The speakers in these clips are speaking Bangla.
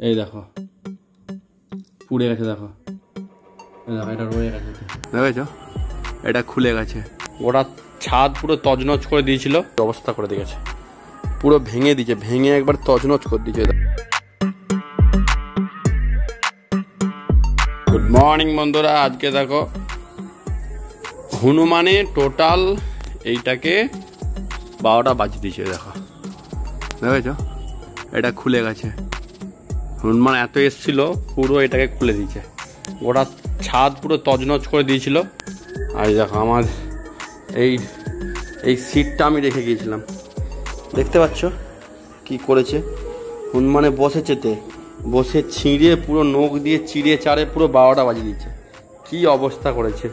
এই দেখো পুড়ে গেছে, দেখো দেখো এটা রয়ে গেছে, দেখেছো এটা খুলে গেছে। ওটা ছাদ পুরো তজনজ করে দিয়েছিল, অবস্থা করে দিয়েছে, পুরো ভেঙে দিয়েছে, ভেঙে একবার তজনজ করে দিয়েছে। গুড মর্নিং বন্ধুরা, আজকে দেখো হনুমানে টোটাল এইটাকে 12টা বাজিয়ে দিয়েছে। দেখো দেখেছো এটা খুলে গেছে, হনুমান এত এসছিল পুরো এটাকে খুলে দিয়েছে, গোটা ছাদ পুরো তজনজ করে দিয়েছিল। আর দেখো আমার এই সিটটা আমি রেখে গিয়েছিলাম, দেখতে পাচ্ছ কি করেছে, হনুমানে বসেছেতে বসে ছিঁড়ে পুরো নখ দিয়ে চিড়ে চাড়ে পুরো 12টা বাজিয়ে দিচ্ছে, কি অবস্থা করেছে।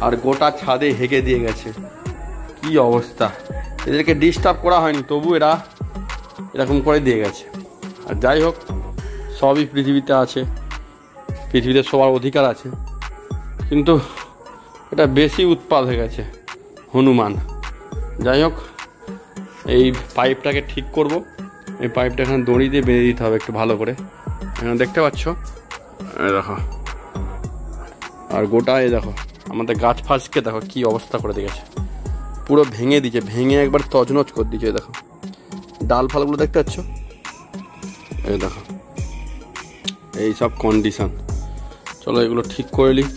আর গোটা ছাদে হেঁকে দিয়ে গেছে, কি অবস্থা। এদেরকে ডিস্টার্ব করা হয়নি, তবু এরা এরকম করে দিয়ে গেছে। আর যাই হোক, সবই পৃথিবীতে আছে, পৃথিবীতে সবার অধিকার আছে, কিন্তু এটা বেশি উৎপাত হয়ে গেছে হনুমান। যাই হোক, এই পাইপটাকে ঠিক করব, এই পাইপটা এখানে দড়ি দিয়ে বেঁধে দিতে হবে একটু ভালো করে। এখানে দেখতে পাচ্ছ দেখো, আর গোটা এই দেখো আমাদের গাছ ফাঁসকে দেখো কি অবস্থা করে দিয়েছে, পুরো ভেঙে দিয়েছে, ভেঙে একবার তজনজ করে দিয়েছে। দেখো ডাল ফালগুলো দেখতে পাচ্ছ, এই দেখো এই সব কন্ডিশন। চলো এগুলো ঠিক করে নিই,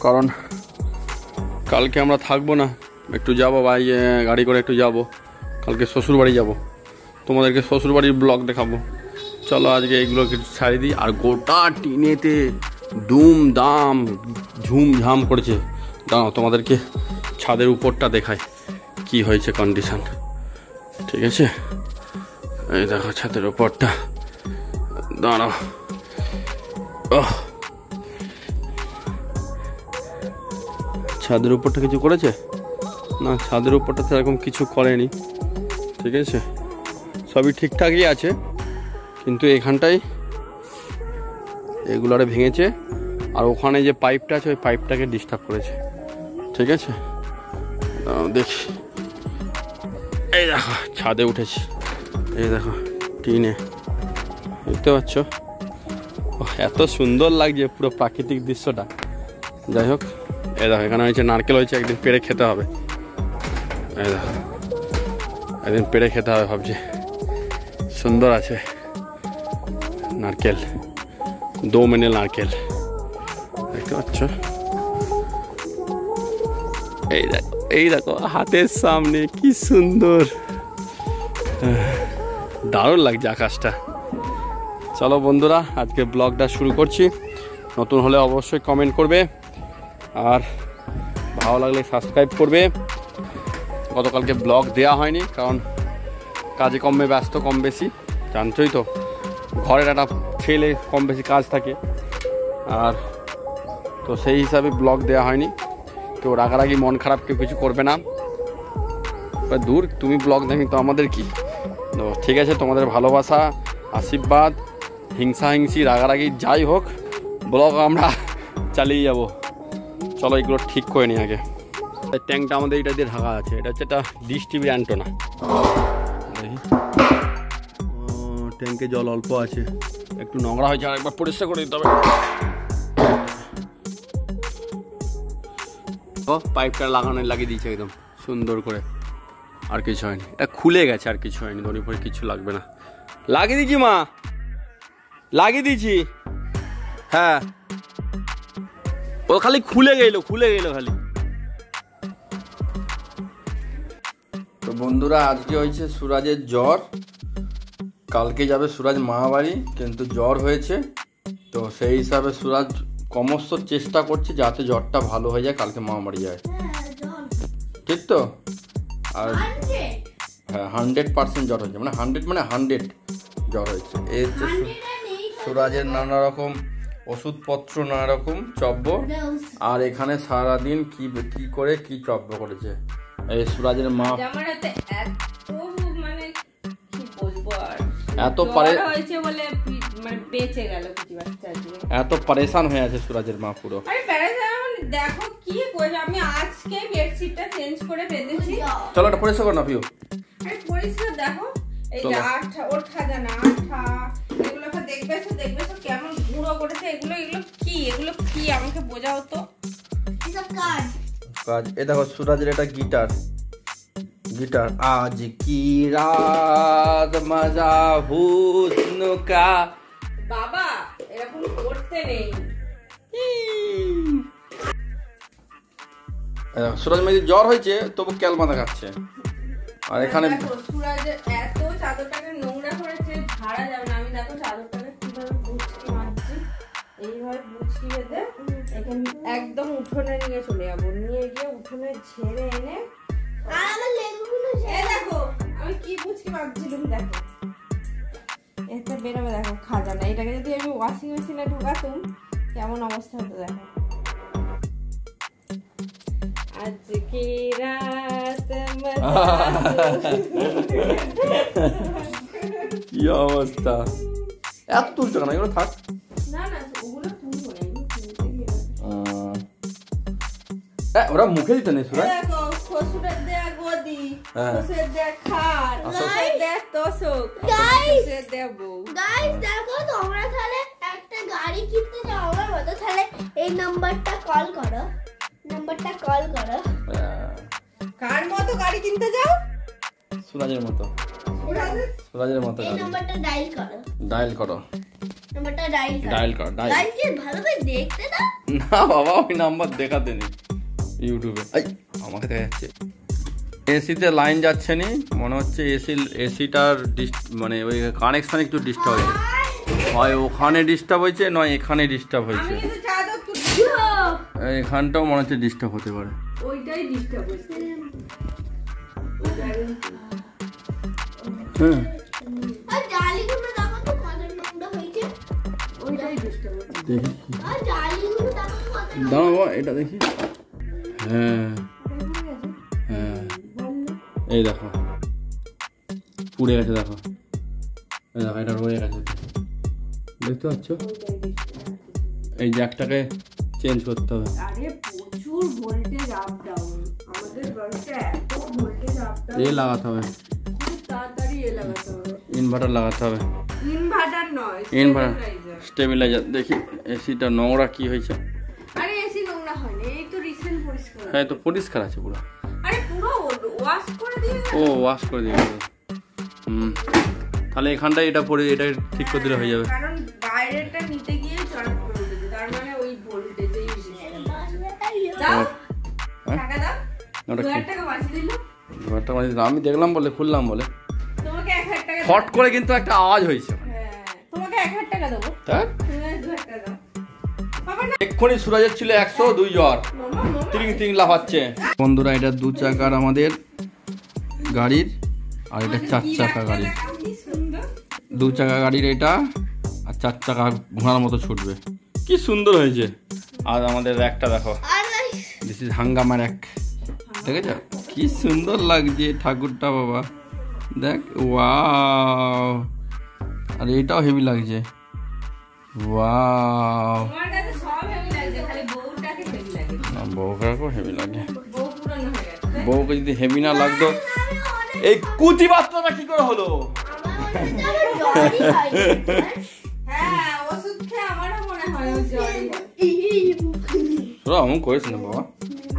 কারণ কালকে আমরা থাকবো না, একটু যাবো ভাই, গাড়ি করে একটু যাব, কালকে শ্বশুরবাড়ি যাব, তোমাদেরকে শ্বশুরবাড়ির ব্লগ দেখাবো। চলো আজকে এইগুলো কিছু ছাড়িয়ে দিই। আর গোটা টিনেতে দুম দাম ঝুমঝাম করেছে, দাঁড়াও তোমাদেরকে ছাদের উপরটা দেখায় কি হয়েছে কন্ডিশন, ঠিক আছে? এই দেখো ছাদের উপরটা, দাঁড়াও, ছাদের উপরটা কিছু করেছে না, ছাদের উপরটা সেরকম কিছু করেনি, ঠিক আছে, সবই ঠিকঠাকই আছে, কিন্তু এখানটাই এগুলারে ভেঙেছে। আর ওখানে যে পাইপটা আছে ওই পাইপটাকে ডিস্টার্ব করেছে, ঠিক আছে? দেখি, এই দেখো ছাদে উঠেছি, এই দেখো টিনে, দেখতে পাচ্ছ এত সুন্দর লাগছে পুরো প্রাকৃতিক দৃশ্যটা। যাই হোক, এই দেখো এখানে হয়েছে নারকেল হয়েছে, একদিন পেড়ে খেতে হবে, এই দেখো একদিন পেড়ে খেতে হবে ভাবছি, সুন্দর আছে নারকেল, 2 মিনিট নারকেল, দেখতে পাচ্ছ? এই দেখো হাতের সামনে কি সুন্দর, দারুণ লাগছে আকাশটা। চলো বন্ধুরা, আজকে ব্লগটা শুরু করছি। নতুন হলে অবশ্যই কমেন্ট করবে, আর ভালো লাগলে সাবস্ক্রাইব করবে। গতকালকে ব্লগ দেওয়া হয়নি, কারণ কাজে কমে ব্যস্ত, কম বেশি জানছোই তো, ঘরের একটা ছেলে কম বেশি কাজ থাকে, আর তো সেই হিসাবে ব্লগ দেওয়া হয়নি। কেউ রাগারাগি মন খারাপ কেউ কিছু করবে না, দূর তুমি ব্লগ দেখি তো আমাদের কি, তো ঠিক আছে, তোমাদের ভালোবাসা, আশীর্বাদ, হিংসা হিংসি, রাগারাগি যাই হোক, ব্লগ আমরা চালিয়ে যাব। চলো এগুলো ঠিক করে নিই আগে। ট্যাঙ্কটা আমাদের এটা দিয়ে ঢাকা আছে, এটা হচ্ছে একটা ডিশ টিভি অ্যান্টেনা, ট্যাঙ্কে জল অল্প আছে, একটু নোংরা হয়েছে, আর একবার পরিষ্কার করে দিতে হবে। পাইপটা লাগিয়ে দিয়েছে একদম সুন্দর করে, আর কিছু হয়নি, এটা খুলে গেছে, আর কিছু হয়নি, দড়ি ফড়ি কিছু লাগবে না, লাগিয়ে দিয়েছি মা, লাগিয়ে দিয়েছি, হ্যাঁ ও খালি খুলে গেল খালি। তো বন্ধুরা, আজকে হয়েছে সুরাজের জ্বর, কালকে যাবে সুরাজ মামাবাড়ি, কিন্তু জ্বর হয়েছে, তো সেই হিসাবে সুরাজ ক্রমশ চেষ্টা করছে যাতে জ্বরটা ভালো হয়ে যায়, কালকে মামাবাড়ি যায়, ঠিক তো? আর হ্যাঁ 100% জ্বর হয়েছে, মানে 100 জ্বর হয়েছে। এই হচ্ছে সুরাজের নানা রকম ওষুধপত্র, নানা রকম চব্য, আর এখানে সারাদিন কি করে কি চব্য করেছে এই সুরাজের মা, এত পারেশান হয়ে আছে সুরাজের মা পুরো। দেখো কি করেছে, আমি আজকে বেডশিটটা চেঞ্জ করে বেঁধেছি। চলো এটা পরিষ্কার করো না পিউ, আরে পরিষ্কার দেখো, এই যে আঠা ওর খাজানা আঠা, এগুলোকে দেখে এগুলো এগুলো কি আমাকে বোঝাও তো। এসব কাজ কাজ। এ দেখো সুরাজের এটা গিটার আজ কি রাত মজা হুস্ন কা। বাবা এরকম করতে নেই। সুরাজ মেয়েদের জ্বর হয়েছে তবু ক্যালমাদা খাচ্ছে। আর এখানে দেখো সুরাজের এত চাদরটাকে নোংরা করেছে, ঝাড়া যাবে না। আমি দেখো চাদরটাকে কিভাবে বুঝকি মারছি, এইভাবে বুঝকি বেঁধে এখানে একদম উঠোনে নিয়ে চলে যাবো। নিয়ে গিয়ে উঠোনে ঝেড়ে এনে আর আমার লেগুগুলো এই দেখো আমি কি বুঝকি মারছিলাম। দেখো এটা বেরোবে, দেখো খাজানা। এটাকে যদি আমি ওয়াশিং মেশিনে ঢোকাতাম কেমন অবস্থা হতো দেখো। আজকে রাত কি অবস্থা, এত তুলছো কেন? এগুলো থাক। না না ওগুলো তুলবো না, ওরা মুখে দিতে নেই সুরাজ। দেখো শ্বশুরের দেয়া গদি, হ্যাঁ। শ্বশুরের দেয়া খাট, শ্বশুরের দেয়া তোষক, Guys! শ্বশুরের দেয়া বউ। গাইস দেখো তোমরা তাহলে একটা গাড়ি কিনতে যাও আমার মতো, তাহলে এই নাম্বারটা কল করো। কার মতো গাড়ি কিনতে যাও? সুরাজের মতো এই গাড়ি। নাম্বারটা ডায়াল করো। নাম্বারটা ডায়াল করো। গাইস কি ভালো করে দেখতে দাও। না বাবা ওই নাম্বার দেখাতে নেই ইউটিউবে। আমাকে দেখা যাচ্ছে এসিতে লাইন যাচ্ছে নি, মনে হচ্ছে এসিটার মানে ওই কানেকশন একটু ডিস্টার্ব হয়েছে। হয় ওখানে ডিস্টার্ব হয়েছে, নয় এখানে ডিস্টার্ব হয়েছে। আমি কিন্তু চাদর তুলছি। এখানটাও মনে হচ্ছে ডিস্টার্ব হতে পারে। ওইটাই ডিস্টার্ব হচ্ছে। হ্যাঁ আর জালিগুলো দেখো তো কত নোংরা হয়েছে। ওইটাই ডিস্টার্ব হচ্ছে। দেখি আর জালিগুলো দেখো তো কত নোংরা। দাঁড়াবো এটা দেখি। হ্যাঁ হ্যাঁ এই দেখো পুড়ে গেছে। দেখো এই দেখো এটা রয়ে গেছে, দেখতে পাচ্ছ? এই জ্যাকটাকে চেঞ্জ করতে হবে। আরে প্রচুর ভোল্টেজ আপ ডাউন, আমাদের বাড়িতে এত ভোল্টেজ আপ ডাউন। এ লাগাতে হবে, খুব তাড়াতাড়ি এ লাগাতে হবে। ইনভার্টার লাগাতে হবে। ইনভার্টার নয়, ইনভার্টার স্টেবিলাইজার। স্টেবিলাইজার। দেখি এসিটা নোংরা কি হয়েছে। আরে এসি নোংরা হয়নি, এই তো রিসেন্ট পরিষ্কার। হ্যাঁ তো পরিষ্কার আছে পুরো। আরে পুরো ওয়াশ করে দিয়ে ও ওয়াশ করে দিয়ে গেল। তাহলে এখানটায় এটা পরে এটা ঠিক করে দিলে হয়ে যাবে। কারণ বাইরেটা নিতে গিয়ে চড়ক করে উঠেছে, তার মানে ওই ভোল্টেজেই দাও হ্যাঁ? টাকা দাও। ওটা কি? 2000 টাকা বাঁচিয়ে দিল। ঘরটা মানে আমি দেখলাম বলে খুললাম বলে তোমাকে 1000 টাকা ফট করে কিন্তু একটা আওয়াজ হয়েছে। হ্যাঁ তোমাকে 1000 টাকা দেবো। তাই তুমি 2000 টাকা দাও। বাবা না এক্ষুনি সুরাজের ছিল 102 জ্বর, মামা তিরিং লাফাচ্ছে। বন্ধুরা এটা 2 চাকার আমাদের গাড়ির, আর এটা 4 চাকা গাড়ি। কি সুন্দর। 2 চাকা গাড়ির এটা, আর 4 চাকা ঘোড়ার মতো ছুটবে। কি সুন্দর হয়েছে। আর আমাদের একটা দেখো, আর গাইস দিস ইজ হাঙ্গামার এক। দেখেছ কি সুন্দর লাগছে ঠাকুরটা বাবা, দেখ। ওয়াও, আর এটাও হেভি লাগছে। ওয়াও, তোমার কাছে সব হেভি লাগছে, খালি বউটাকে হেভি লাগে। না বউকেও হেভি লাগে। বউ পুরনো হয়ে গেছে। বউকে যদি হেভি না লাগতো, এই কুচি বাচ্চাটা কি করে হলো? আমার জ্বরই হয়। হ্যাঁ ওষুধ খেয়ে আমারও মনে হয় ও জ্বরই হয়। তোরা অমন করিস না বাবা।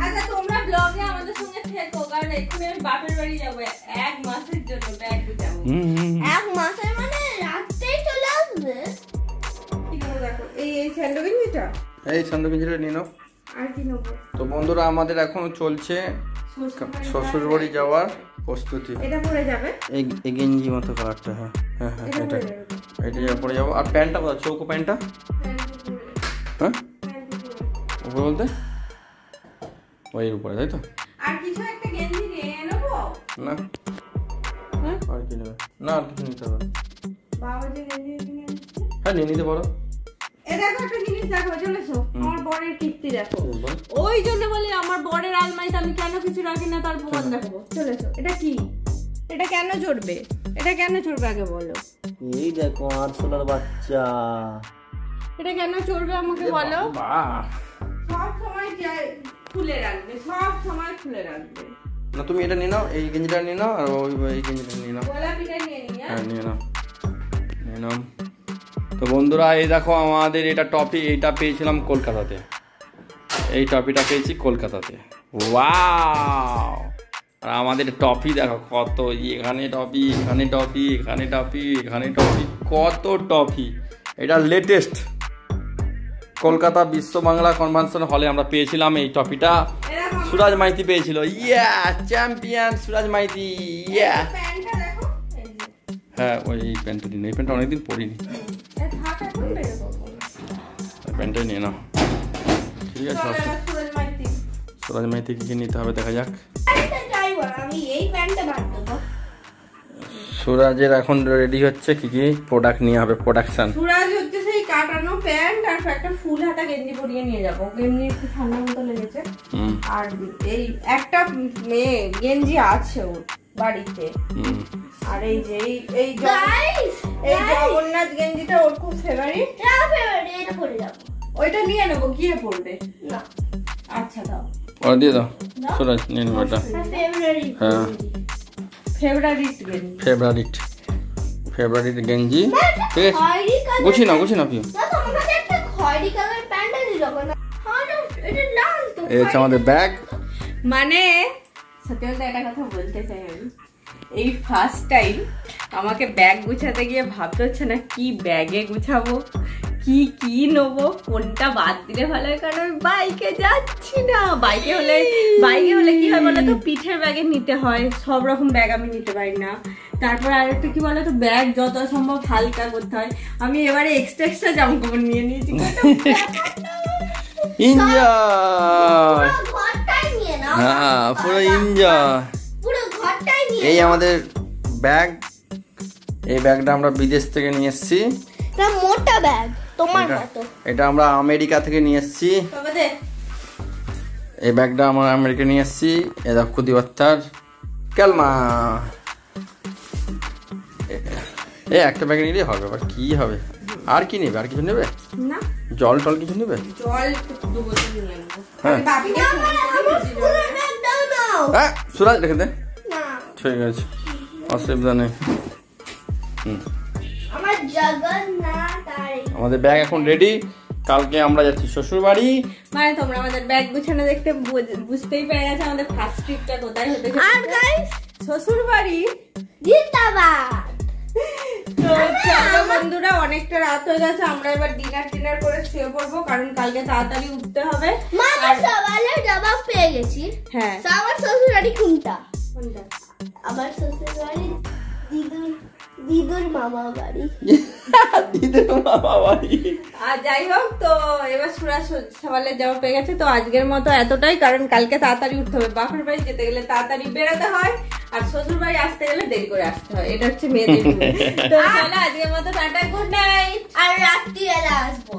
আচ্ছা তোমরা ব্লগে আমাদের সঙ্গে থেকো, কারণ এক্ষুনি আমি বাপের বাড়ি যাবো 1 মাসের জন্য, ব্যাগ গুছাবো। এক মাসের মানে রাতেই চলে আসবে। কি নেবো দেখো, এই স্যান্ডউইচটা এই সন্ধ্যা নিয়ে নাও। আর কি নেবো? তো বন্ধুরা আমাদের এখনো চলছে শ্বশুর বাড়ি যাওয়ার প্রস্তুতি। এটা পরে যাবে, এই গেঞ্জি মতো কালারটা। হ্যাঁ হ্যাঁ হ্যাঁ এটা এটা পরে যাবে। এটা যা পরে যাবো। আর প্যান্টটা কোথায়? চৌকো প্যান্টটা। হ্যাঁ উপরে বলতে ওই উপরে, তাই তো? আর কিছু একটা গেঞ্জি নিয়ে নেবো। না হ্যাঁ? আর কি নেবে? না আর কিছু নিতে হবে না। বাবা যে গেঞ্জি কিনে এনেছে। হ্যাঁ নিয়ে নিতে পারো। এ দেখো একটা জিনিস দেখো, চলেছো আমার বরের কীর্তি দেখো। বল। ওই জন্য বলি আমার বরের আলমারিতে আমি কেন কিছু রাখি না, তার প্রমাণ দেখাবো। চলেছো, এটা কি? এটা কেন চড়বে? এটা কেন চড়বে আগে বলো। এই দেখো আরশোলার বাচ্চা। এটা কেন চড়বে আমাকে বলো। বাহ, সব সময় খুলে রাখবে, সব সময় খুলে রাখবে। না তুমি এটা নিয়ে নাও, এই গেঞ্জিটা নিয়ে নাও, আর ওই এই গেঞ্জিটা নিয়ে নাও। গোলাপিটা নিয়ে নিই। হ্যাঁ নিয়ে নাও, নিয়ে নাও। তো বন্ধুরা এই দেখো আমাদের এটা টপি, এইটা পেয়েছিলাম কলকাতাতে, এই টপিটা পেয়েছি কলকাতাতে। ওয়াও! আর আমাদের টপি দেখো কত, এখানে টপি, এখানে টপি, এখানে টপি, এখানে টপি, কত টপি। এটা লেটেস্ট কলকাতা বিশ্ব বাংলা কনভেনশন হলে আমরা পেয়েছিলাম এই টপিটা। সুরাজ মাইতি পেয়েছিল। ইয়া চ্যাম্পিয়ন সুরাজ মাইতি। ইয়া প্যান্টটা দেখো এই যে। হ্যাঁ ওই প্যান্টটা দিন, এই প্যান্টটা অনেকদিন পরিনি, থাক এখন বের করবো। প্যান্টটাই নিয়ে নাও। ঠিক আছে, চলো এবার সুরজ মাইতি। সুরাজ মাইতি কি নিতে হবে দেখা যাক। প্যান্টটা চাইবো না, আমি এই প্যান্টটা বাদ দেবো। সুরাজের এখন রেডি হচ্ছে কি কি প্রোডাক্ট নিয়ে হবে, প্রোডাকশন। সুরাজ হচ্ছে সেই কাটানো প্যান্ট আর একটা ফুল হাতা গেঞ্জি পরিয়ে নিয়ে যাবো, এমনি একটু ঠান্ডা মতো লেগেছে। আর এই একটা গেঞ্জি আছে ওর বাড়িতে। আর এই যে এই Guys, এই জগন্নাথ গেঞ্জিটা ওর খুব ফেভারিট। এটা favorite, এটা পরে যাবো। ওইটা নিয়ে নেবো, গিয়ে পড়বে। না, আচ্ছা দাও, ওরা দিয়ে দাও সুরাজ, নিয়ে নেবো এটা। এটা favorite। হ্যাঁ ফেভারিট গেঞ্জি। ফেভারিট গেঞ্জি, ঠিক আছে। খয়েরি কালার। গুছি না পিউ। না, তোমার কাছে একটা খয়েরি কালার প্যান্ট আছে যখন। হ্যাঁ না, এটা লাল তো। এই হচ্ছে আমাদের ব্যাগ। মানে সত্যি বলতে একটা কথা বলতে চাই আমি, এই ফার্স্ট টাইম আমাকে ব্যাগ গুছাতে গিয়ে ভাবতে হচ্ছে না কি ব্যাগে গুছাবো, কি নেবো, কোনটা বাদ দিলে ভালো হয়, কারণ আমি বাইকে যাচ্ছি না। বাইকে হলে কি হয় বলো তো, পিঠের ব্যাগে নিতে হয়, সব রকম ব্যাগ আমি নিতে পারি না। তারপর আরেকটা কি বলো তো, ব্যাগ যত সম্ভব হালকা করতে হয়। আমি এবারে এক্সট্রা জামা কাপড় নিয়ে নিয়েছি। এনজয়। পুরো ঘরটাই নিয়ে নাও। হ্যাঁ পুরো এনজয়। পুরো ঘরটাই নিয়ে এই আমাদের ব্যাগ, এই ব্যাগটা আমরা বিদেশ থেকে নিয়ে এসেছি। এটা মোটা ব্যাগ তোমার মতো। এটা আমরা আমেরিকা থেকে নিয়ে এসেছি। তবে দে এই ব্যাগটা আমরা আমেরিকা নিয়ে এসেছি। এ দেখো কুদিবাত্তার ক্যালমা। একটা ব্যাগ নিলেই হবে, আবার কি হবে, আর কি নেবে, আর কিছু নেবে, না জল টল কিছু নেবে। জল 2 বোতল নিয়ে নেবো। হ্যাঁ। বাপিকে ফোন করে আমার বলছি জল পুরো নেবে। ব্যাগটাও নাও। হ্যাঁ সুরাজ রেখে দে, না, ঠিক আছে, অসুবিধা নেই। আমার জগন্নাথ আর আমাদের ব্যাগ এখন রেডি। কালকে আমরা যাচ্ছি শ্বশুর বাড়ি। মানে তোমরা আমাদের ব্যাগ গুছানো দেখতে বুঝতেই পেরে গেছে আমাদের ফার্স্ট ট্রিপটা কোথায় হতে আর গাইস শ্বশুর বাড়ি। জিন্দাবাদ। তো চলো বন্ধুরা, অনেকটা রাত হয়ে গেছে, আমরা এবার ডিনার করে শুয়ে পড়বো, কারণ কালকে তাড়াতাড়ি উঠতে হবে। মামা সওয়ালের জবাব পেয়ে গেছি। হ্যাঁ আমার শ্বশুর বাড়ি কোনটা? কোনটা? আমার শ্বশুর বাড়ি দিদুর মামা বাড়ি। দিদির বাবা বাড়ি। আর যাই হোক, তো এবার সুরাজ সওয়ালের জবাব পেয়ে গেছে। তো আজকের মতো এতটাই, কারণ কালকে তাড়াতাড়ি উঠতে হবে। বাপের বাড়ি যেতে গেলে তাড়াতাড়ি বেরোতে হয়, আর শ্বশুর বাড়ি আসতে গেলে দেরি করে আসতে হয়। এটা হচ্ছে মেয়েদের নিয়ম। তো চলো আজকের মতো টাটা, গুড নাইট। আর রাত্রিবেলা আসবো।